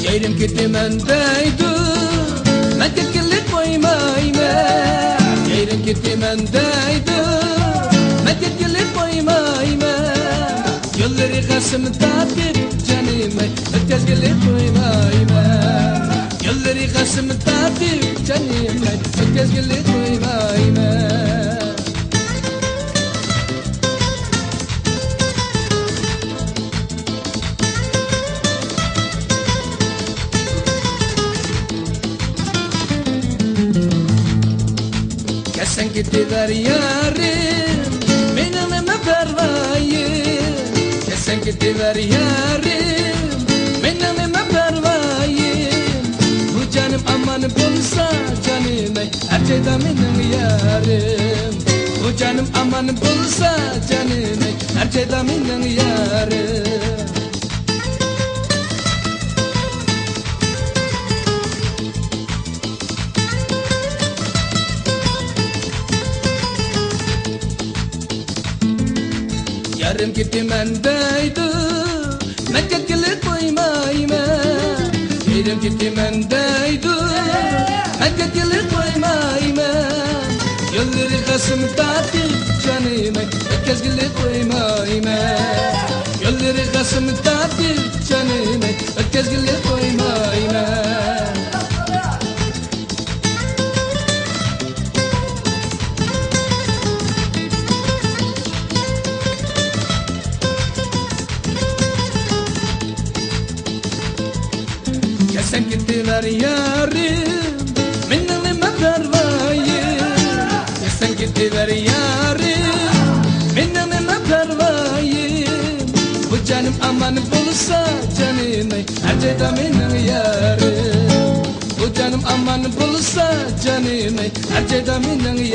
Yerim gitti mendeydu men ketkinlik koymayma. Yerim gitti mendeydu men ketkinlik koymayma. Yolları kasımda bir canime ötkezgilik koymayma. Yolları kasımda bir canime ötkezgilik koymayma. Sen gidiver yarim, benim eme pervayim. Sen gidiver yarim, benim eme pervayim. Bu canım aman bulsa canım ey, her şeyden benim yarim. Bu canım aman bulsa canım ey, her şeyden benim yarim. Yarım gitti mendeydu men ketkinlik koymayma. Yarım gitti mendeydu men ketkinlik koymayma. Yolları kasımda bir canime ötkezgilik koymayma. Yolları kasımda bir canime ötkezgilik koymayma. Sen gidiver yarim, benim eme pervayim. Sen gidiver yarim, benim eme pervayim. Bu canım aman bulsa canım ey, her şeyden benim yarim. Bu canım aman bulsa canım ey, her şeyden benim